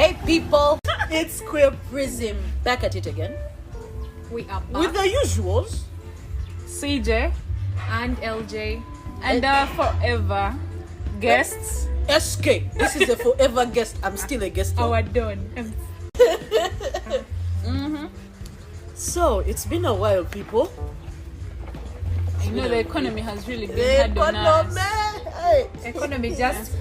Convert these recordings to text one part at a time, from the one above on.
Hey people, it's Queerprism. Back at it again. We are back with the usuals. CJ and LJ and our forever guests. SK. This is a forever guest. I'm still a guest. Our Don. So it's been a while, people. I know the economy has really been hard on us. Economy just.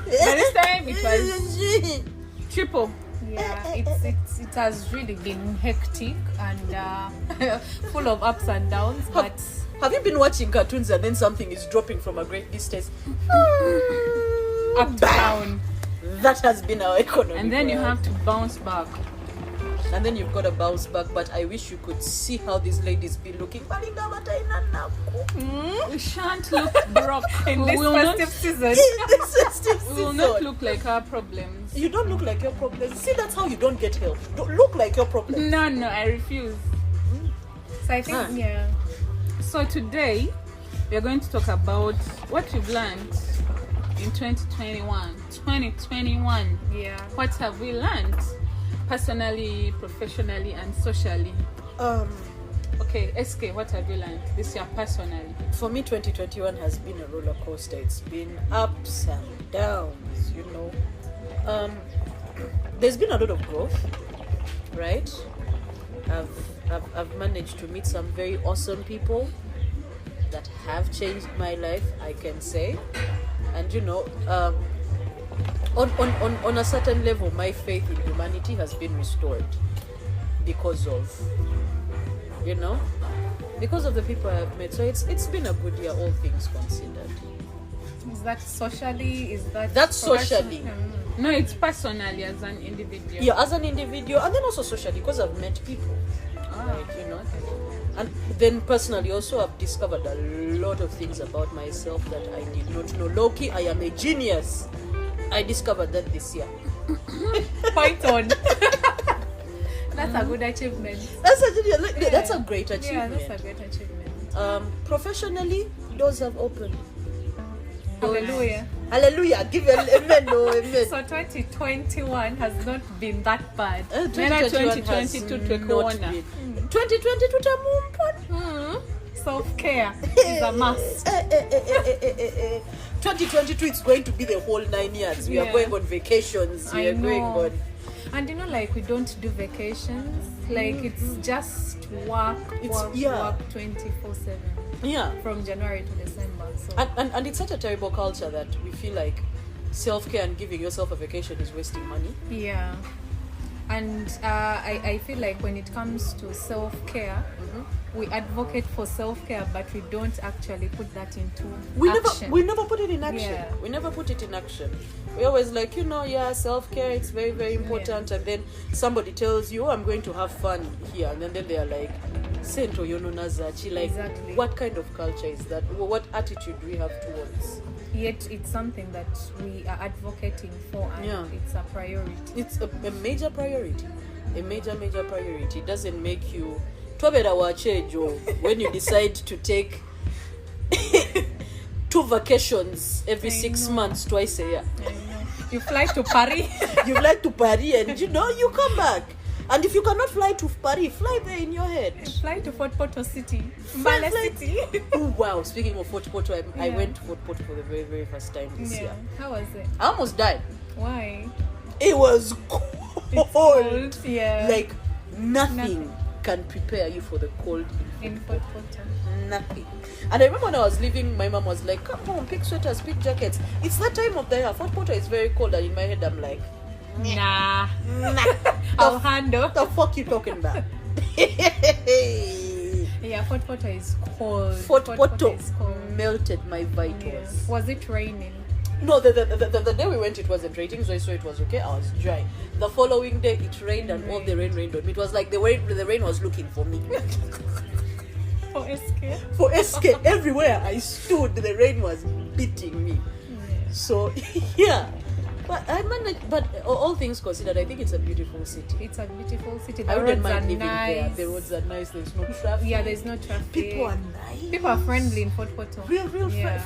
By this time it was triple. Yeah, it has really been hectic and full of ups and downs. But have you been watching cartoons and then something is dropping from a great distance? Up to down. That has been our economy. And then you have to bounce back. And then you've got to bounce back. But I wish you could see how these ladies be looking. We shan't look broke in this festive season. We will not look like our problems. You don't look like your problems. See, that's how you don't get help. Don't look like your problems. No, I refuse. So I think, yeah. So today, we are going to talk about what we've learned in 2021. 2021. Yeah. What have we learned? Personally, professionally, and socially. Okay, SK, what have you learned this year personally? For me, 2021 has been a roller coaster. It's been ups and downs, you know. There's been a lot of growth, right? I've managed to meet some very awesome people that have changed my life, I can say. And you know, on a certain level, my faith in humanity has been restored because of, you know, because of the people I have met. So it's been a good year, all things considered. Is that socially? Is that's socially? No, it's personally as an individual. Yeah, as an individual, and then also socially because I've met people, right? You know, and then personally also I've discovered a lot of things about myself that I did not know. Loki, I am a genius. I discovered that this year. Point on. That's a good achievement. That's a great achievement. Yeah, that's a great achievement. Professionally, doors have opened. Hallelujah. Hallelujah. Give an amen. So 2021 has not been that bad. 2022 self-care is a must. 2022 is going to be the whole 9 years. We are going on vacations. We are going on. And you know, like, we don't do vacations. Like, it's just work 24/7. Yeah. From January to December. So. And it's such a terrible culture that we feel like self-care and giving yourself a vacation is wasting money. Yeah. And I feel like when it comes to self-care, we advocate for self-care, but we don't actually put that into action. We never put it in action. Yeah. We never put it in action. We always like, self-care, it's very, very important. Yeah. And then somebody tells you, I'm going to have fun here. And then they are like, Sento Yononazachi. Like, exactly. What kind of culture is that? What attitude do we have towards? Yet it's something that we are advocating for, and it's a priority. It's a major priority. A major priority. It doesn't make you when you decide to take 2 vacations every 6 months, twice a year. I know. You fly to Paris. You fly to Paris and you come back. And if you cannot fly to Paris, fly there in your head. Fly to Fort Porto City. Mbale City. Oh, wow. Speaking of Fort Porto, I went to Fort Porto for the very, very first time this year. How was it? I almost died. Why? It was cold. It's cold. Yeah. Like, nothing can prepare you for the cold in Fort Porto. Nothing. And I remember when I was leaving, my mom was like, come on, pick sweaters, pick jackets. It's that time of the year. Fort Porto is very cold, and in my head I'm like, nah. I'll handle. The fuck you talking about? Yeah, Fort Porto is cold. Fort Porto melted my vitals. Yeah. Was it raining? No, the day we went, it wasn't raining, so I saw it was okay. I was dry. The following day, it rained, and all the rain rained on me. It was like the rain was looking for me. For SK, everywhere I stood, the rain was beating me. Yeah. So, yeah. But I managed. But all things considered, I think it's a beautiful city. It's a beautiful city. I wouldn't mind living there. The roads are nice. There's no traffic. Yeah, there's no traffic. People are nice. People are friendly in Fort Porto. Real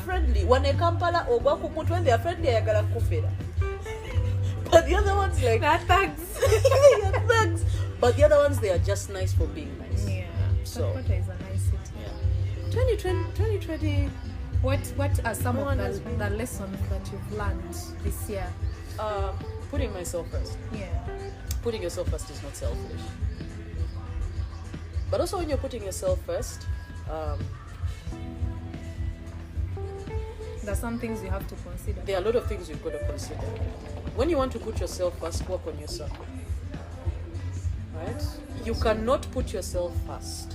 friendly. When they Kampala or when they are friendly, I gotta kufera. But the other ones, like, They're thugs. they are thugs. But the other ones, they are just nice for being nice. Yeah. So, Calcutta is a nice city. yeah. 2020. What are some No of one the, has been- the lessons that you've learned this year? Putting myself first. Yeah. Putting yourself first is not selfish. But also when you're putting yourself first, There's some things you have to consider. there are a lot of things you've got to consider. When you want to put yourself first, work on yourself. Right? You cannot put yourself first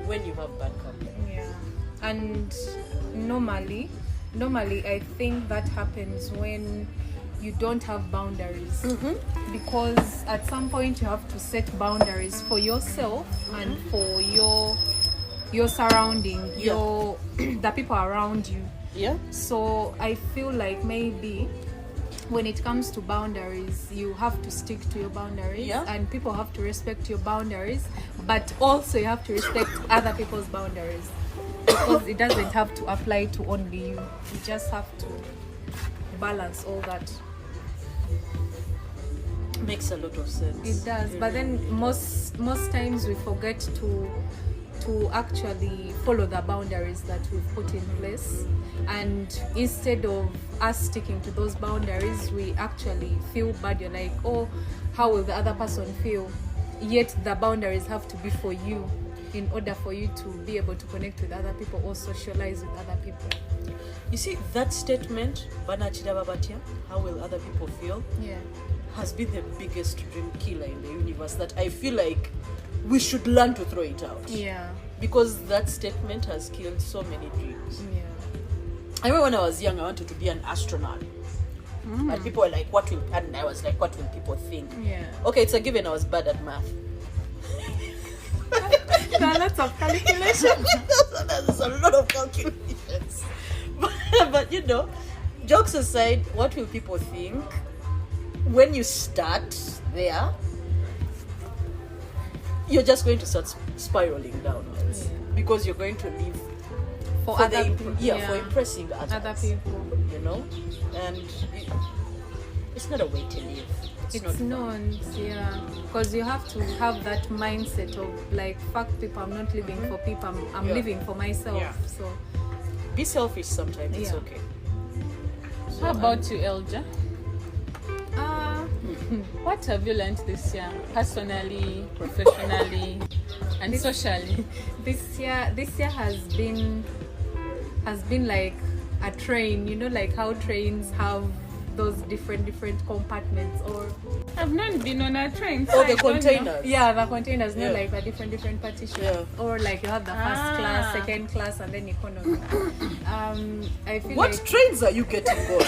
when you have bad company. Yeah. And normally I think that happens when you don't have boundaries. Because at some point you have to set boundaries for yourself and for your surrounding, the people around you. Yeah? So I feel like maybe when it comes to boundaries, you have to stick to your boundaries, Yeah. and people have to respect your boundaries, but also you have to respect other people's boundaries, because it doesn't have to apply to only you. You just have to balance all that. Makes a lot of sense. It does, but then most times we forget to actually follow the boundaries that we've put in place, and instead of us sticking to those boundaries, we actually feel bad. You're like, oh, how will the other person feel? Yet the boundaries have to be for you, in order for you to be able to connect with other people or socialize with other people. You see, that statement, "Banachira babatya," how will other people feel, Yeah. has been the biggest dream killer in the universe, that I feel like we should learn to throw it out. Yeah. Because that statement has killed so many dreams. Yeah. I remember when I was young, I wanted to be an astronaut. And people were like, and I was like, what will people think? Yeah. Okay, it's a given I was bad at math. There are lots of calculations. There's a lot of calculations. But you know, jokes aside, what will people think? When you start there, you're just going to start spiraling downwards, because you're going to live For for other the people. for impressing others. Other people. You know, and it's not a way to live. It's not fun. Yeah, because you have to have that mindset of like, fuck people, I'm not living for people, I'm Yeah. living for myself. Yeah. So Be selfish sometimes. It's Yeah. okay. So, How about you, Elja? What have you learned this year, personally, professionally, and socially? this year has been like a train, you know, like how trains have those different compartments, or I've not been on a train. so Oh, I the don't know. containers. the containers, Yeah. not like the different partitions. Yeah. Or like you have the first class, second class, and then economy. I feel What like trains are you getting on?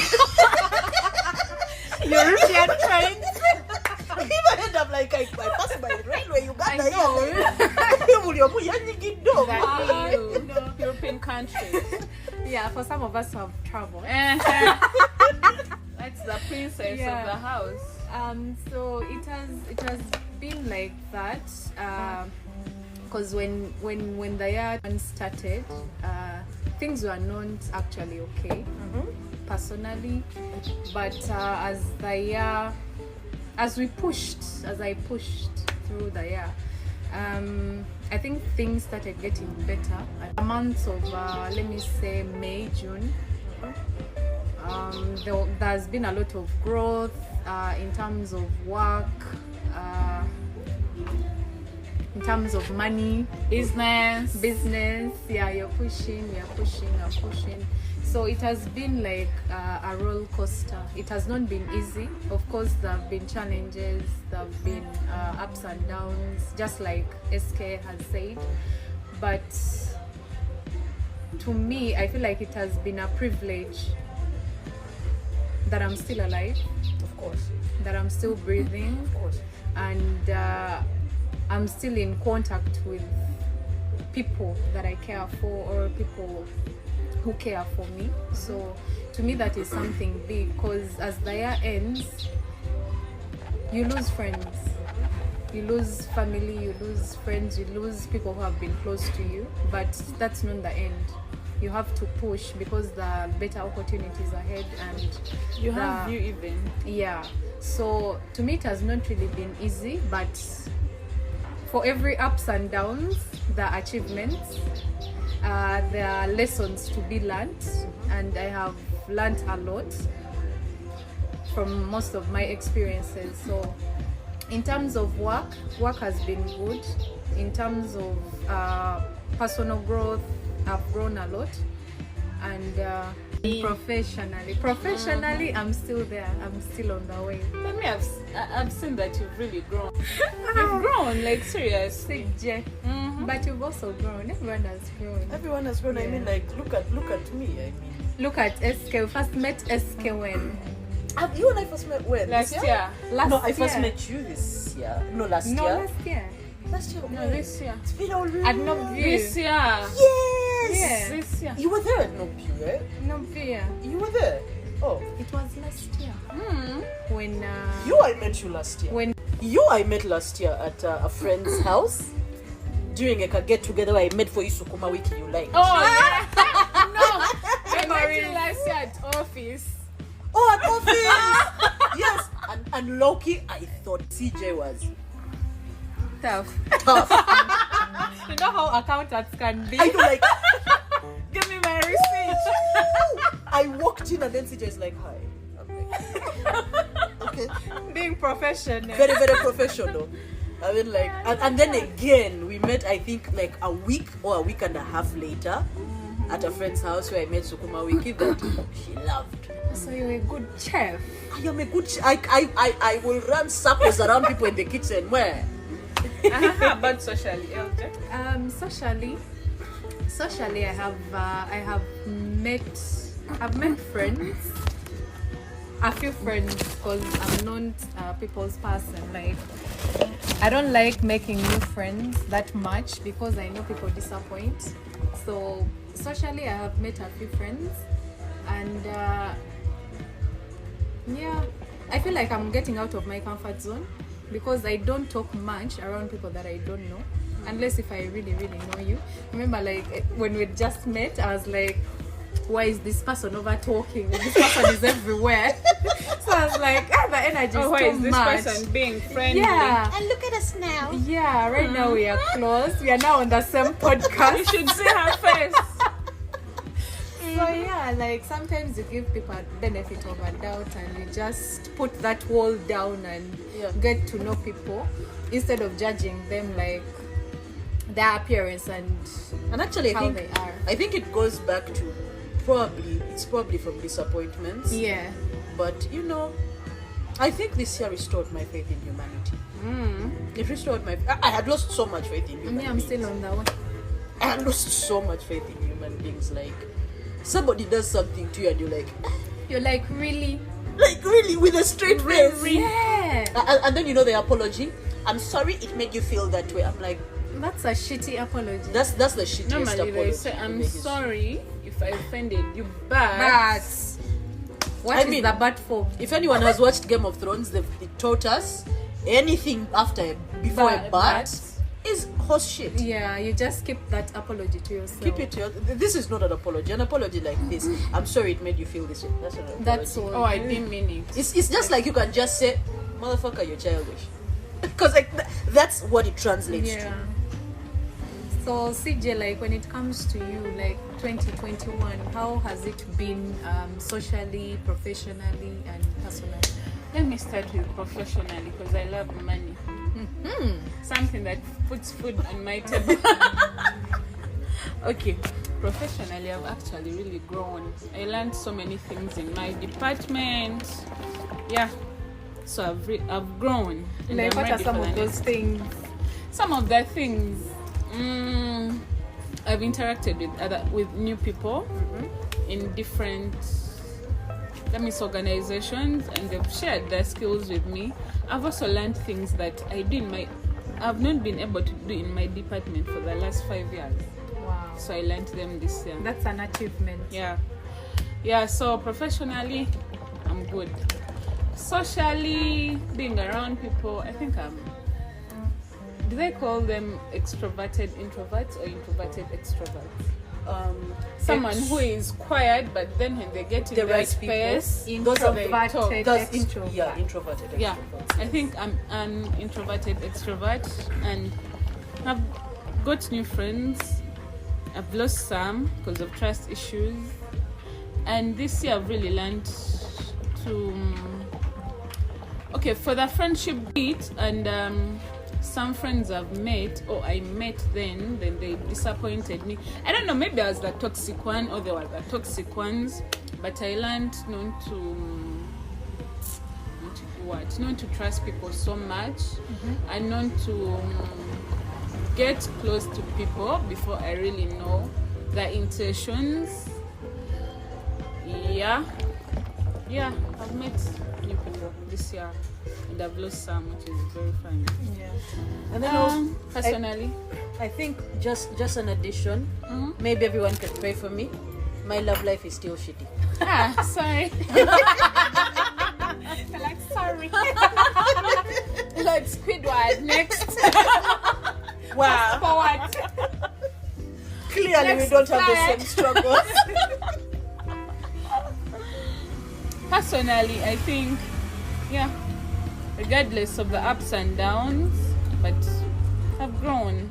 European trains. If I end up like I pass by railway, you got I know. You, European countries. Yeah, for some of us who have traveled. That's the princess Yeah. of the house. So it has been like that. Because when the year started, things were not actually okay, personally. But as I pushed through the year, I think things started getting better. At the months of let me say May, June, there's been a lot of growth in terms of work, in terms of money, Business. yeah, you're pushing. So it has been like a roller coaster. It has not been easy. Of course, there have been challenges, there have been ups and downs, just like SK has said. But to me, I feel like it has been a privilege that I'm still alive, Of course. that I'm still breathing, Of course. and I'm still in contact with people that I care for, or people who care for me. So to me, that is something big, because as the year ends, you lose friends, you lose family, you lose friends, you lose people who have been close to you. But that's not the end. You have to push, because there are better opportunities ahead, and You have you even. yeah, So to me, it has not really been easy, but for every ups and downs, there are achievements, there are lessons to be learned, and I have learned a lot from most of my experiences. So in terms of work has been good. In terms of personal growth, I've grown a lot, and professionally, I'm still there. I'm still on the way. I mean, I've seen that you've really grown. You've grown, like, seriously. But you've also grown. Everyone has grown. Everyone has grown. Yeah. I mean, like, look at me. I mean, Look at SK. We first met SK when? you and I first met when? Last year. No, I first met you this year. No, last year. Last year. Last year. No, this year. It's been all At Nobview. This year. Yes. Yeah. This year. You were there at Nobview, right? Nobview. You were there. Oh. It was last year. When I met you last year. when I met last year at a friend's house during a get together where I met for you Sukuma Wiki you like. Oh, yeah. No. I met you last year at office. Oh, at office. Yes. And Loki, I thought CJ was tough. tough. You know how accountants can be. I know, like, Give me my receipt. I walked in and then CJ is like, hi. I'm like, okay. Being professional. Very, very professional. I mean, like, and then again, we met, I think, like a week or a week and a half later at a friend's house where I met Sukuma Wiki that she loved. So you're a good chef. I am a good I will run circles around people in the kitchen. Where? How about socially, LJ? Socially, I have met friends, a few friends, because I'm not people's person. Like, I don't like making new friends that much because I know people disappoint. So socially, I have met a few friends, and yeah, I feel like I'm getting out of my comfort zone because I don't talk much around people that I don't know, unless if I really, really know you. Remember, like, when we just met, I was like, why is this person over talking? This person is everywhere. So I was like, the energy is why too is this much. person being friendly? Yeah. And look at us now. Yeah, right now we are close. We are now on the same podcast. You should see her face. So yeah, like, sometimes you give people a benefit of a doubt and you just put that wall down and get to know people instead of judging them like their appearance and actually, how they are. I think it goes back to probably from disappointments. Yeah. But I think this year restored my faith in humanity. It restored my. I had lost so much faith in human Me, I'm beings. still on that one. I had lost so much faith in human beings. Like, somebody does something to you and You're like, really? like really with a straight face. Yeah. And then the apology. I'm sorry it made you feel that way. I'm like, That's a shitty apology. that's the shittiest Normally apology. they say, in I'm the history. sorry if I offended you, but But what I is mean- the but for? If anyone has watched Game of Thrones, they taught us anything before a but is horse shit. Yeah, you just keep that apology to yourself. Keep it to your, this is not an apology. An apology like this. I'm sorry it made you feel this way. That's not an apology. That's all. oh, I didn't mean it. It's just like you can just say, motherfucker, you're childish. Because like that's what it translates Yeah. to. So CJ, like, when it comes to you, like 2021, how has it been socially, professionally, and personally? Let me start with professionally because I love money. Something that puts food on my table. Okay, professionally, I've actually really grown. I learned so many things in my department. Yeah, so I've grown. And Like, I'm what are ready some for the of those next. things? Some of the things. I've interacted with new people in different organizations, and they've shared their skills with me. I've also learned things that I've not been able to do in my department for the last 5 years. Wow. So I learned them this year. That's an achievement. Yeah. So professionally, I'm good. Socially, being around people, I think do they call them extroverted introverts or introverted extroverts? Someone who is quiet, but then when they get in the the right space, those are they talk. introverted. Yeah, introverted. Yeah, extroverts. I think I'm an introverted extrovert, and I've got new friends. I've lost some because of trust issues, and this year I've really learned to for the friendship bit, and some friends I've met or I met then they disappointed me. I don't know, maybe I was the toxic one or they were the toxic ones, but I learned not to trust people so much, and not to get close to people before I really know their intentions. Yeah, I've met new people this year, and I've lost some, which is very funny. Yeah. And then also, personally, I think just an addition. Maybe everyone can pray for me. My love life is still shitty. Sorry. Like, sorry. Like Squidward next. Wow. Forward. Clearly, we don't have the same struggles. Personally, I think, regardless of the ups and downs, but I've grown.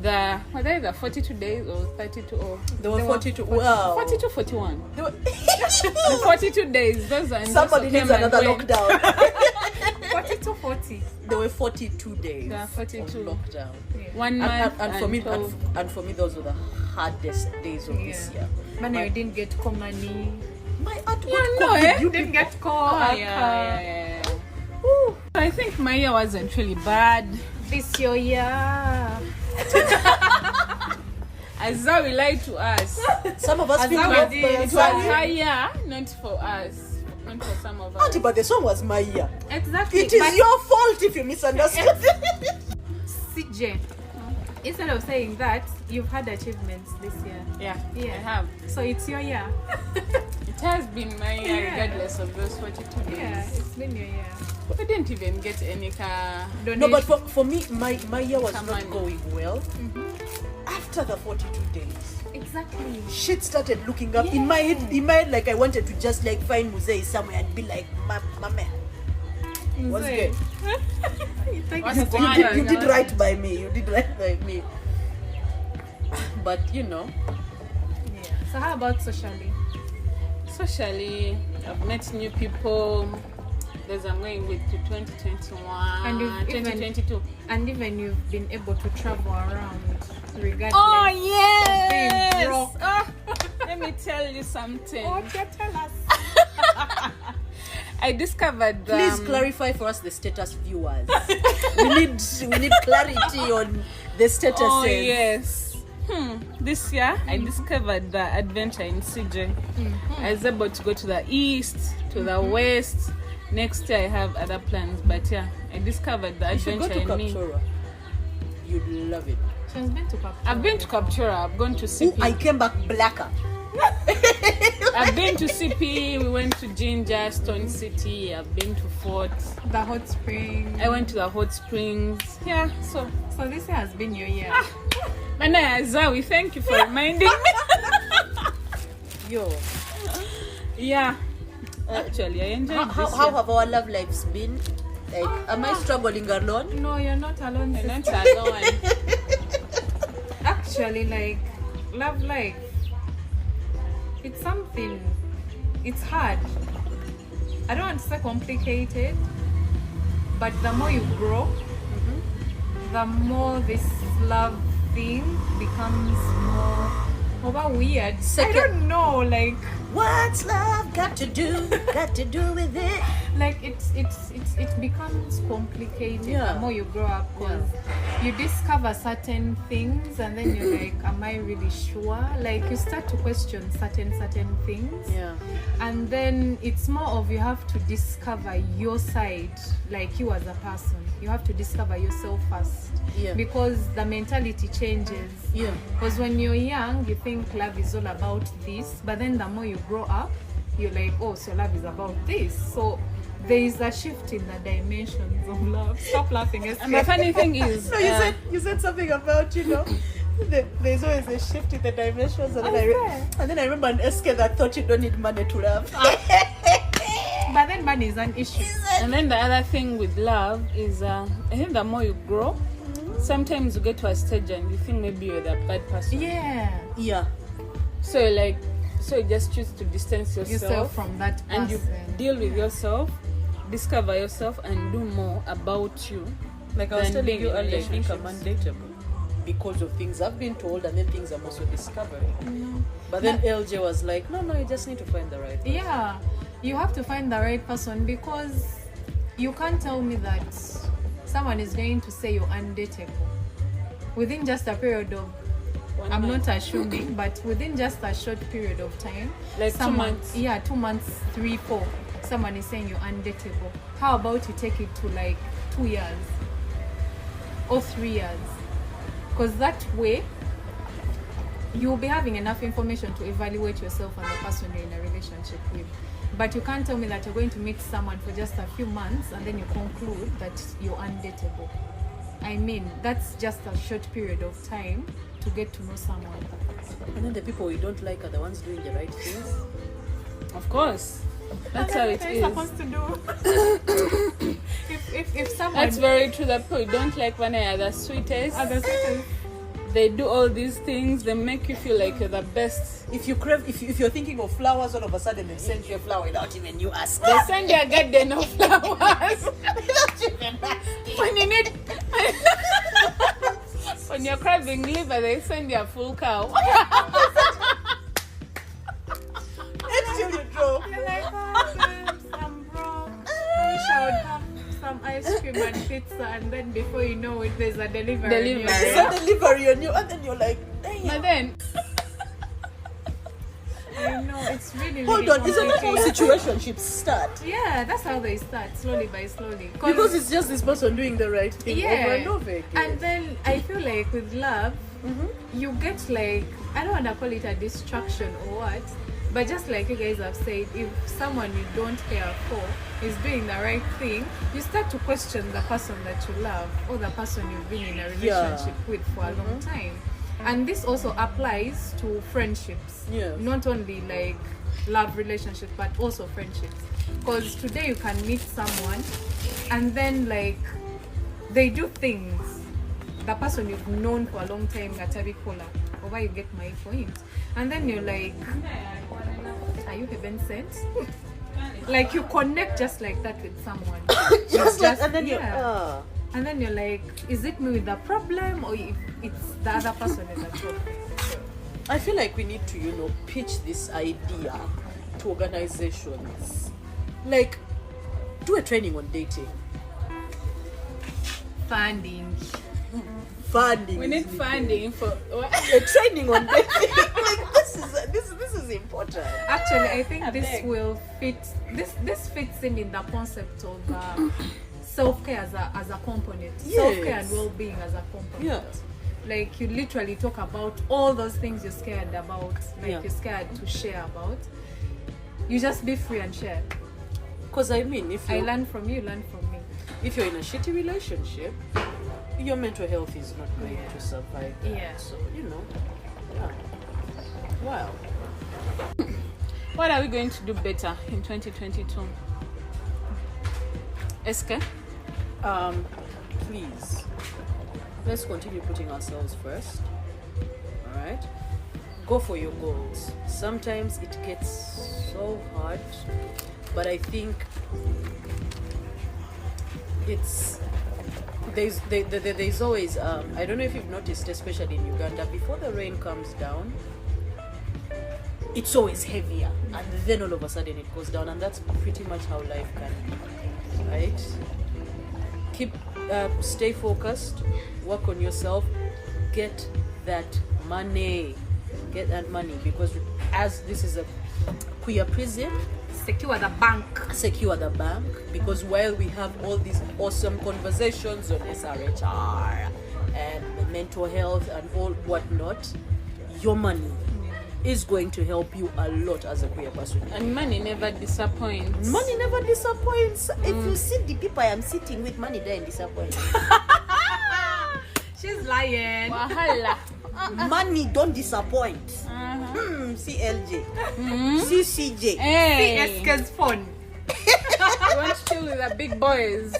Were they the 42 days or 32? Or There were 42. Wow. 42, 41. There were- The 42 days. Those are Somebody needs another lockdown. 40 to 40. There were 42 days. Yeah, 42. Of lockdown. 1 month. And for me, 12. and for me, those were the hardest days of this year. Man, I didn't get money. My aunt You didn't get call. Yeah. I think my year wasn't really bad. This your year. As though we lied to us. Some of us As feel how we like did. It was her year, not for us. Not for some of us. Auntie, but the song was my year. Exactly. It is your fault if you misunderstood. CJ, instead of saying that, you've had achievements this year. Yeah, Yeah. I have. So it's your year. It has been my year, Yeah. regardless of those 42 days. Yeah, it's been your year. I didn't even get any car. No, but for me, my year was Come not on. going well. After the 42 days, Exactly. shit started looking up in my head. Like I wanted to just like find Musei somewhere and be like, Mama, what's good? What's going on? You did right by me. You did right by me. But Yeah. So how about socially? Socially, I've met new people. There's I'm going with to 2021 And you've 2022. And even you've been able to travel around regardless. Oh yes! being broke. Let me tell you something. Okay, tell us. I discovered please clarify for us, the status viewers. we need clarity on the statuses. Oh yes. This year I discovered the adventure in CJ. I was able to go to the east, to the west. Next year I have other plans, but I discovered the You should go adventure to in me. Kapchora. You'd love it. She has been to Capture. I've been to Kapchora. I've gone to Ooh, CP. I came back blacker. I've been to CP. We went to Ginger, Stone City. I've been to Fort. The hot spring. I went to the hot springs. Yeah, so. So this year has been your year. Manaya Zawi, thank you for reminding me. Yo. Yeah. Actually, I enjoyed How this how year. have our love lives been? Like, am I struggling alone? No, you're not alone. You're not sister. alone. Actually, like, love life, it's something, it's hard. I don't want to say complicated, but the more you grow, the more this love thing becomes more weird. I don't know, like What's love got to do with it? like it becomes complicated Yeah. the more you grow up, because you discover certain things and then you're like, am I really sure? Like you start to question certain things. Yeah. And then it's more of, you have to discover your side, like you as a person. You have to discover yourself first. Yeah. Because the mentality changes. Yeah. Because when you're young, you think love is all about this, but then the more you grow up, you're like, oh, so love is about this. So there is a shift in the dimensions of love. Stop laughing. And the funny thing is, No, you said something about, There's always a shift in the dimensions, and then I remember an SK that thought you don't need money to love. But then money is an issue. And then the other thing with love is, I think the more you grow, sometimes you get to a stage and you think maybe you're the bad person. Yeah. So you just choose to distance yourself from that person. and you deal with yourself, discover yourself, and do more about you. Like I was telling you earlier, I think I'm relationships. undateable because of things I've been told, and then things I'm also discovering. But then LJ was like, no, you just need to find the right person. Yeah, you have to find the right person, because you can't tell me that someone is going to say you're undateable within just a period of, I'm not assuming, but within just a short period of time. Like 2 months. Yeah, 2 months, 3, 4. Someone is saying you're undateable. How about you take it to like 2 years or 3 years? Because that way, you'll be having enough information to evaluate yourself and the person you're in a relationship with. But you can't tell me that you're going to meet someone for just a few months and then you conclude that you're undateable. I mean, that's just a short period of time to get to know someone. And then the people you don't like are the ones doing the right things. Of course. That's how it is. Supposed to do. if someone, That's very true. That people you don't like when they are the sweetest. They do all these things. They make you feel like you're the best. If you're thinking of flowers, all of a sudden they send you a flower without even you asking. They send you a garden of flowers. Without even asking. When you need, when you're craving liver, they send you a full cow. Until you drop. you're like, oh, babes, I'm broke. I wish I would have some ice cream and pizza, and then before you know it, there's a delivery. There's a delivery on you, and then you're like, damn. But then, I know, it's really, Hold really on, isn't that how complicated. situationships start? Yeah, that's how they start, slowly by slowly. Because it's just this person doing the right thing over and over again. And then I feel like with love, you get like, I don't want to call it a distraction or what, but just like you guys have said, if someone you don't care for is doing the right thing, you start to question the person that you love or the person you've been in a relationship with for a long time. And this also applies to friendships. Yes. Not only like love relationships, but also friendships. Because today you can meet someone and then like they do things, the person you've known for a long time, Gatabi Kola, over you get my point. And then you're like, are you heaven sent? Like you connect just like that with someone. And then And then you're like, is it me with the problem, or if it's the other person with the problem? I feel like we need to, pitch this idea to organizations. Like, do a training on dating. Funding. Funding. we need is funding for what? a training on dating. Like this is important. Actually, I think this beg. will fit. This fits in the concept of self-care as a component. Yes. Self-care and well-being as a component. Yes. Like you literally talk about all those things you're scared about, Yeah. you're scared to share about. You just be free and share. Because I mean, if I you learn from you, learn from me. if you're in a shitty relationship, your mental health is not going Yeah. to survive that. Yeah. So, yeah. Wow. What are we going to do better in 2022? Eske? Please, let's continue putting ourselves first. All right? Go for your goals. Sometimes it gets so hard, but I think there's always I don't know if you've noticed, especially in Uganda, before the rain comes down, it's always heavier, and then all of a sudden it goes down, and that's pretty much how life can be, right? Stay focused, work on yourself, get that money, because as this is a Queerprism, Secure the bank, because while we have all these awesome conversations on SRHR and mental health and all whatnot, your money is going to help you a lot as a queer person. And money never disappoints. Money never disappoints. If you see the people I am sitting with, money doesn't disappoint. She's lying. Wahala. Money don't disappoint. CLJ. CCJ. Hey. CSK's phone. You want to chill with the big boys.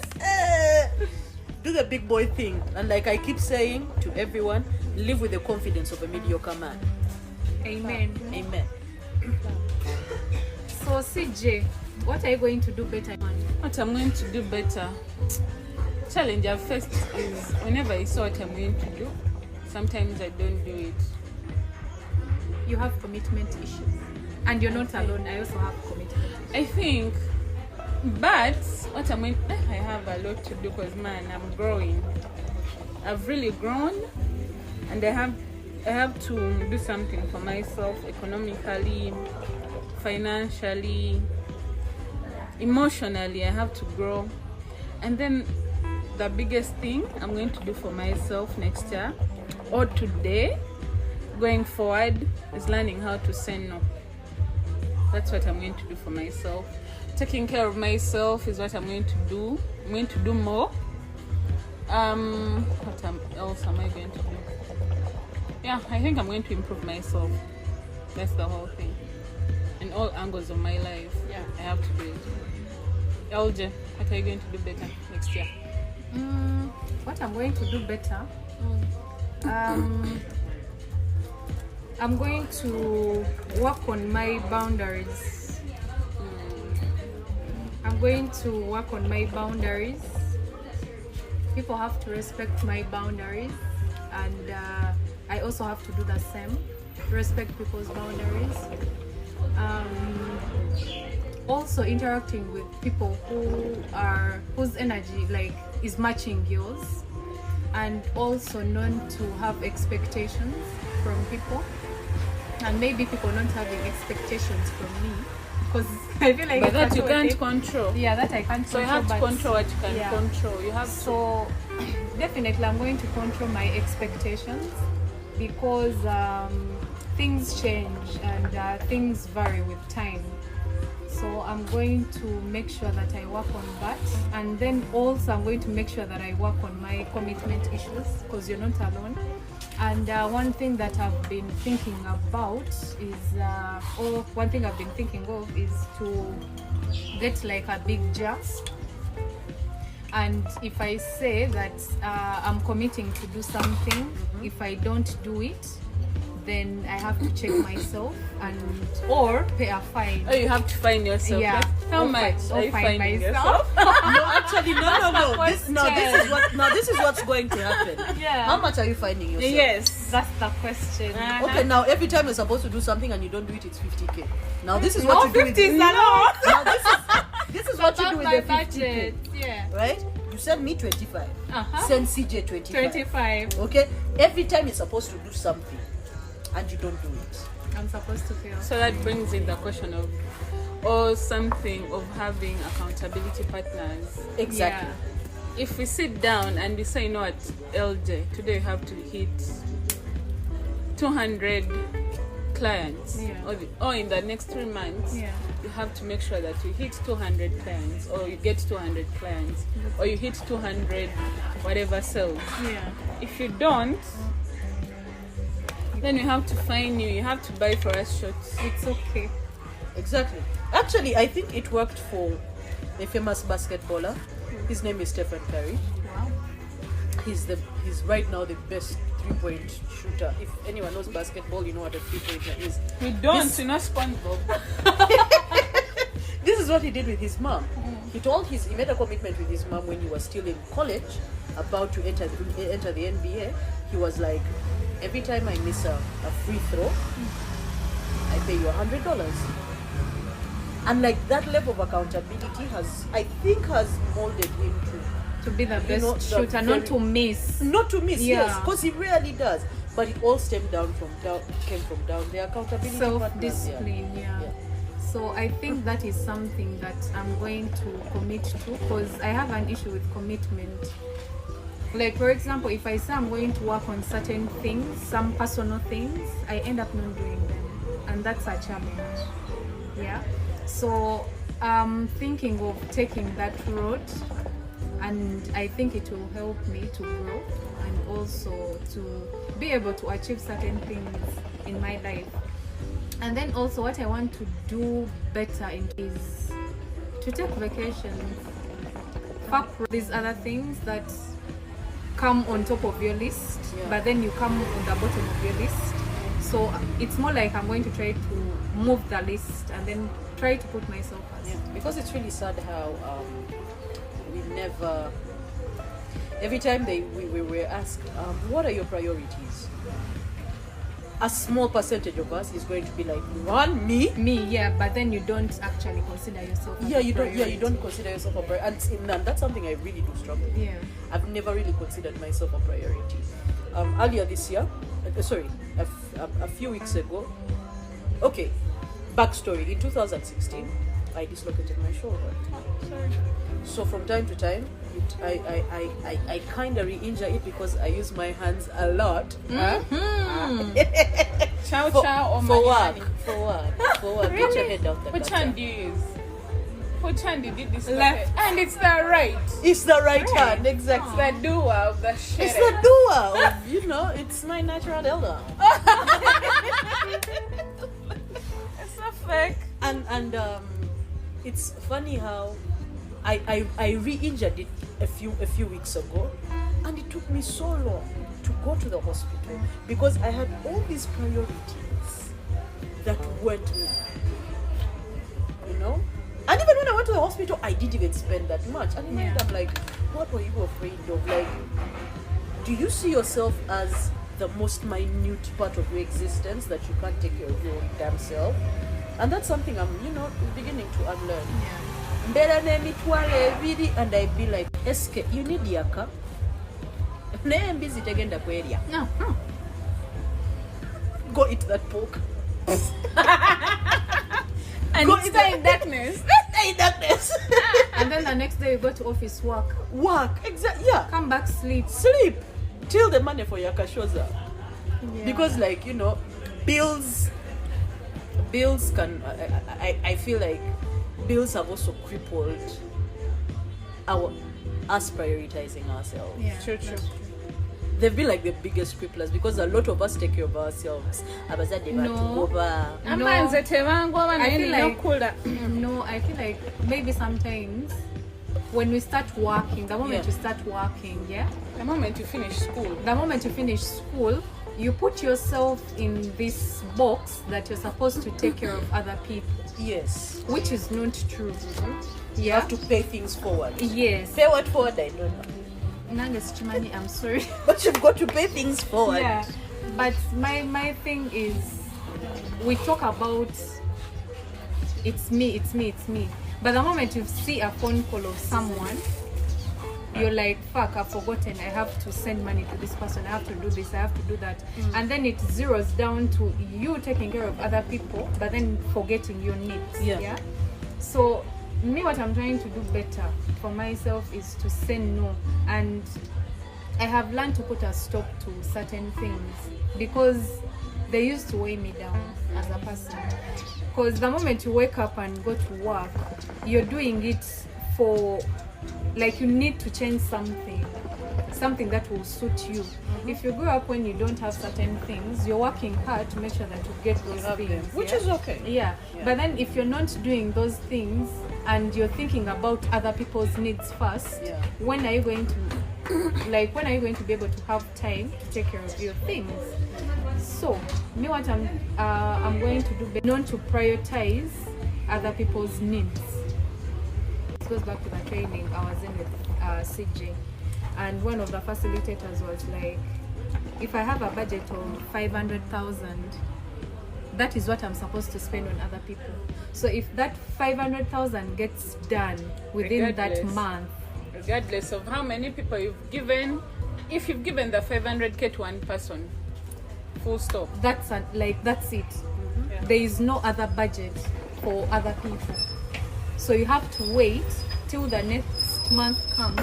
Do the big boy thing. And like I keep saying to everyone, live with the confidence of a mediocre man. Amen. Amen. So CJ, what are you going to do better, man? What I'm going to do better, challenge I've faced is whenever I saw what I'm going to do, sometimes I don't do it. You have commitment issues. And you're not alone. I also have commitment issues. I think, but what I'm going I have a lot to do because, man, I'm growing. I've really grown, and I have to do something for myself economically, financially, emotionally. I have to grow. And then the biggest thing I'm going to do for myself next year or today going forward is learning how to say no. That's what I'm going to do for myself. Taking care of myself is what I'm going to do. I'm going to do more. What else am I going to do? Yeah, I think I'm going to improve myself. That's the whole thing. In all angles of my life. Yeah. I have to do it. LJ, what are you going to do better next year? What I'm going to do better? I'm going to work on my boundaries. I'm going to work on my boundaries. People have to respect my boundaries, and I also have to do the same. Respect people's boundaries. Also interacting with people whose energy like is matching yours, and also not to have expectations from people, and maybe people not having expectations from me, because I feel like but that you can't control. Yeah, that I can't So control. you have to control what you can control. You have so definitely I'm going to control my expectations, because things change and things vary with time. So I'm going to make sure that I work on that, and then also I'm going to make sure that I work on my commitment issues, because you're not alone. And one thing that I've been thinking about is, or one thing I've been thinking of is to get like a big jar. And if I say that I'm committing to do something, if I don't do it, then I have to check myself or pay a fine. Oh, you have to find yourself. Yeah. How much are you finding yourself? No, actually, no. This is what's going to happen. Yeah. How much are you finding yourself? Yes, that's the question. Okay, now every time you're supposed to do something and you don't do it, it's 50k. Now this is what No, you do 50 is with a lot. Now this is what you do with my the 50k. budget. Yeah. Right? You send me 25. Send CJ 25. 25. Okay? Every time you're supposed to do something and you don't do it. I'm supposed to pay. So that brings in the question of, or something of having accountability partners. Exactly. Yeah. If we sit down and we say, you know what, LJ, today you have to hit 200 clients, or in the next 3 months, you have to make sure that you hit 200 clients, or you get 200 clients, or you hit 200 whatever sales. Yeah. If you don't, then we have to fine you. You have to buy for us shots. It's okay. Exactly. Actually, I think it worked for a famous basketballer. His name is Stephen Curry. Wow. He's right now the best 3-point shooter. If anyone knows basketball, you know what a 3-pointer is. We don't, you know, SpongeBob. This is what he did with his mom. He made a commitment with his mom when he was still in college, about to enter the NBA. He was like, every time I miss a free throw, I pay you $100. And like that level of accountability has molded him To be the best shooter, not to miss. Not to miss, Yeah. yes, because he rarely does. But it all came from down. The accountability, Self-discipline, yeah. So I think that is something that I'm going to commit to, because I have an issue with commitment. Like, for example, if I say I'm going to work on certain things, some personal things, I end up not doing them. And that's a challenge. Yeah. So I'm thinking of taking that road and I think it will help me to grow and also to be able to achieve certain things in my life. And then also what I want to do better is to take vacations. These other things that come on top of your list, but then you come on the bottom of your list. So it's more like I'm going to try to move the list and then try to put myself first. Because it's really sad how we never, every time we were asked, what are your priorities? A small percentage of us is going to be like, me, but then you don't actually consider yourself as a you priority. don't consider yourself a priority, and that's something I really do struggle with. I've never really considered myself a priority. Earlier this year, a few weeks ago, backstory, in 2016 I dislocated my shoulder. So from time to time I kind of re-injure it because I use my hands a lot. Chow or for work. Get your head out the Which gutter. hand do you use? Which hand did this? Left. And it's the right. It's the right hand, exactly. It's the doer of the shit. It's the doer of, it's my natural elder. It's so fake. And it's funny how I re-injured it a few weeks ago, and it took me so long to go to the hospital because I had all these priorities that weren't me. And even when I went to the hospital, I didn't even spend that much. And in my head, I'm like, what were you afraid of? Like, do you see yourself as the most minute part of your existence that you can't take care of your own damn self? And that's something I'm, beginning to unlearn. And I'd be like, Eske, you need yaka? I'm busy taking the area. No. Go eat that pork. And Go stay in darkness. Stay in darkness. And then the next day you go to office, work. Exactly. Yeah. Come back, sleep till the money for yaka shows up. Because bills can I feel like bills have also crippled us prioritizing ourselves. True. They've been like the biggest cripplers because a lot of us take care of ourselves. I feel like maybe sometimes when we start working, the moment you start working, the moment you finish school, you put yourself in this box that you're supposed to take care of other people. Yes. Which is not true. You have to pay things forward. Yes. Pay what forward? I don't know. I'm sorry. But you've got to pay things forward. Yeah. But my thing is, we talk about it's me. But the moment you see a phone call of someone, you're like, fuck, I've forgotten. I have to send money to this person. I have to do this. I have to do that. And then it zeroes down to you taking care of other people, but then forgetting your needs. Yeah. So me, what I'm trying to do better for myself is to say no. And I have learned to put a stop to certain things because they used to weigh me down as a person. Because the moment you wake up and go to work, you're doing it for, like, you need to change something that will suit you. If you grow up when you don't have certain things, you're working hard to make sure that you get those things. Which is okay. Yeah. But then if you're not doing those things and you're thinking about other people's needs first, when are you going to be able to have time to take care of your things? So me, what I'm going to do, not to prioritize other people's needs. It goes back to the training I was in with CJ, and one of the facilitators was like, if I have a budget of 500,000, that is what I'm supposed to spend on other people. So if that 500,000 gets done within that month, regardless of how many people you've given, if you've given the 500k to one person, full stop. That's it. There is no other budget for other people. So you have to wait till the next month comes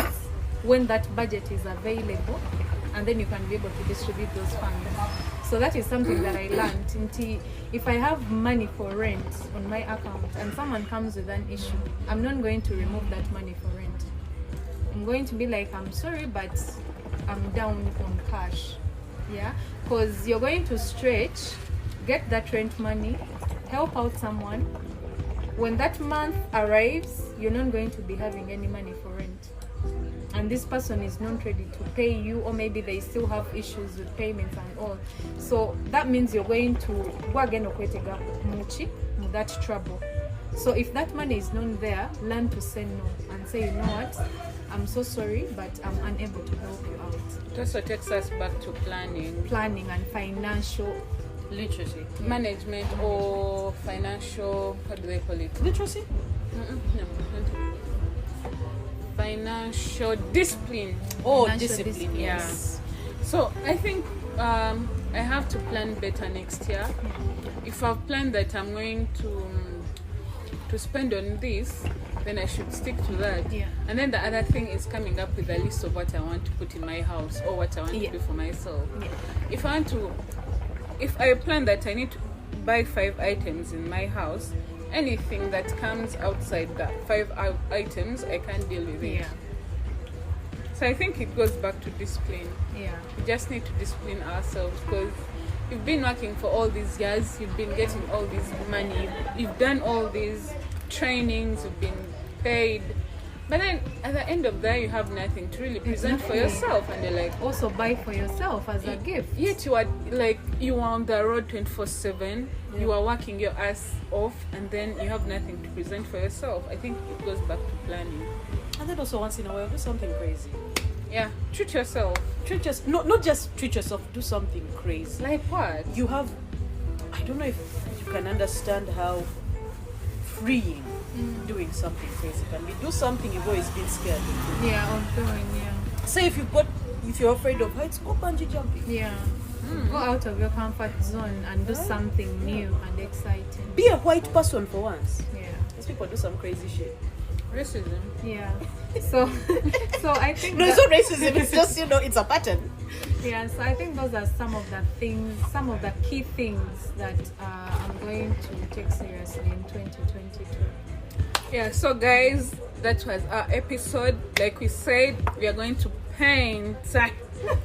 when that budget is available, and then you can be able to distribute those funds. So that is something that I learned. If I have money for rent on my account and someone comes with an issue, I'm not going to remove that money for rent. I'm going to be like, I'm sorry, but I'm down on cash. Yeah, because you're going to stretch, get that rent money, help out someone. When that month arrives, you're not going to be having any money for rent. And this person is not ready to pay you, or maybe they still have issues with payments and all. So that means you're going to that trouble. So if that money is not there, learn to say no and say, you know what, I'm so sorry, but I'm unable to help you out. It also takes us back to planning And financial Literacy. management, or financial, what do they call it? Literacy? No. Financial discipline. Oh, Financial discipline. discipline. Yes. So I think I have to plan better next year. If I've planned that I'm going to spend on this, then I should stick to that. Yeah. And then the other thing is coming up with a list of what I want to put in my house, or what I want to do for myself. Yeah. If I plan that I need to buy 5 items in my house, anything that comes outside that 5 items, I can't deal with it. Yeah. So I think it goes back to discipline. Yeah. We just need to discipline ourselves, because you've been working for all these years, you've been getting all this money, you've done all these trainings, you've been paid, but then at the end of that you have nothing to really present for yourself, and you're like, Also buy for yourself as a gift. yet you are like, you are on the road 24/7, you are working your ass off, and then you have nothing to present for yourself. I think it goes back to planning. And then also once in a while, do something crazy. Yeah, treat yourself. Not just treat yourself, do something crazy. Like what? You have, I don't know if you can understand how freeing doing something crazy can be. Do something you've always been scared of doing. Yeah, of doing, yeah. Say if you're afraid of heights, go bungee jumping. Yeah. Go out of your comfort zone and do something new and exciting. Be a white person for once. Yeah. These people do some crazy shit. Racism. Yeah. So I think No, it's not racism, it's just, it's a pattern. yeah, so I think those are some of the things, some of the key things that I'm going to take seriously in 2022. Yeah, so guys, that was our episode. Like we said, we are going to paint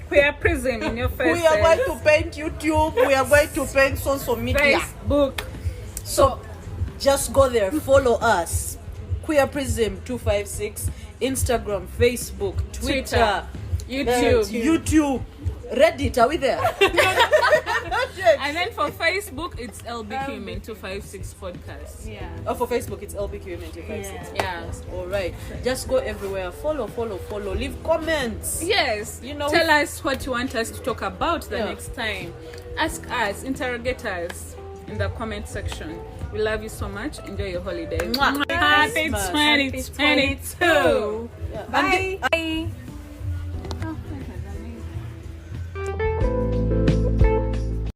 Queerprism in your faces. We are going to paint YouTube, we are going to paint social media. Facebook. So just go there, follow us. Queerprism 256, Instagram, Facebook, Twitter, YouTube, Reddit. Are we there? And then for Facebook, it's LBQ Human 256 podcast. Yeah. Oh, for Facebook, it's LBQ Human 256. Yeah. All right. Just go everywhere. Follow. Leave comments. Yes. Tell us what you want us to talk about the next time. Ask us, interrogate us in the comment section. We love you so much. Enjoy your holiday. Mwah. Happy 2022. Yeah. Bye. Bye.